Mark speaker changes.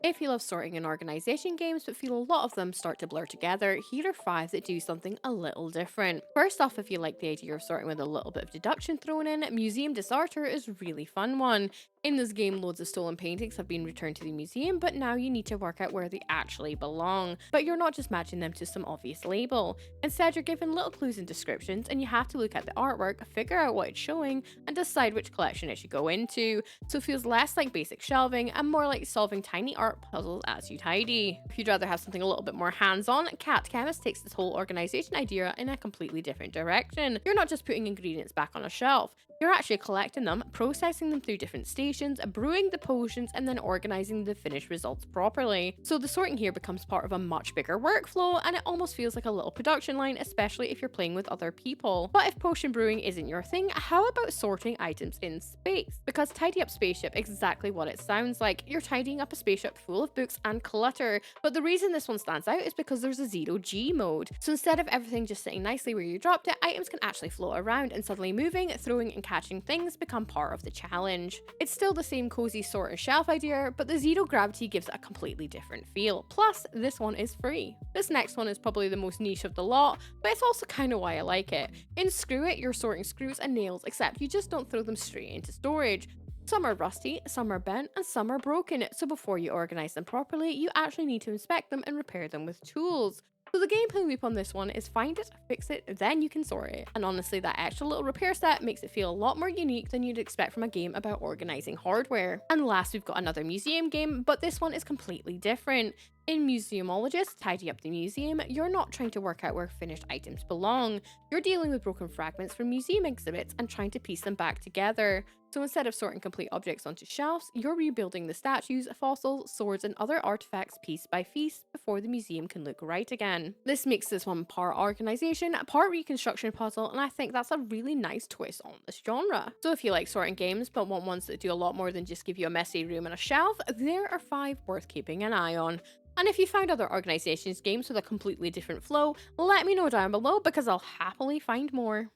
Speaker 1: If you love sorting and organisation games but feel a lot of them start to blur together, here are 5 that do something a little different. First off, if you like the idea of sorting with a little bit of deduction thrown in, Museum DisArter is a really fun one. In this game, loads of stolen paintings have been returned to the museum, but now you need to work out where they actually belong. But you're not just matching them to some obvious label. Instead, you're given little clues and descriptions, and you have to look at the artwork, figure out what it's showing, and decide which collection it should go into. So it feels less like basic shelving and more like solving tiny art puzzles as you tidy. If you'd rather have something a little bit more hands-on, Catchemist takes this whole organisation idea in a completely different direction. You're not just putting ingredients back on a shelf, you're actually collecting them, processing them through different stations, brewing the potions, and then organising the finished results properly. So the sorting here becomes part of a much bigger workflow, and it almost feels like a little production line, especially if you're playing with other people. But if potion brewing isn't your thing, how about sorting items in space? Because tidy up spaceship exactly what it sounds like. You're tidying up a spaceship full of books and clutter, but the reason this one stands out is because there's a zero G mode. So instead of everything just sitting nicely where you dropped it, items can actually float around, and suddenly moving, throwing, and catching things become part of the challenge. It's still the same cozy sort and shelf idea, but the zero gravity gives it a completely different feel. Plus, this one is free. This next one is probably the most niche of the lot, but it's also kind of why I like it. In Screw It, you're sorting screws and nails, except you just don't throw them straight into storage. Some are rusty, some are bent, and some are broken, so before you organise them properly, you actually need to inspect them and repair them with tools. So the gameplay loop on this one is find it, fix it, then you can sort it. And honestly, that extra little repair step makes it feel a lot more unique than you'd expect from a game about organising hardware. And last, we've got another museum game, but this one is completely different. In Museologist, Tidy Up the Museum, you're not trying to work out where finished items belong. You're dealing with broken fragments from museum exhibits and trying to piece them back together. So instead of sorting complete objects onto shelves, you're rebuilding the statues, fossils, swords, and other artifacts piece by piece before the museum can look right again. This makes this one part organisation, part reconstruction puzzle, and I think that's a really nice twist on this genre. So if you like sorting games but want ones that do a lot more than just give you a messy room and a shelf, there are 5 worth keeping an eye on. And if you found other organisations games with a completely different flow, let me know down below because I'll happily find more.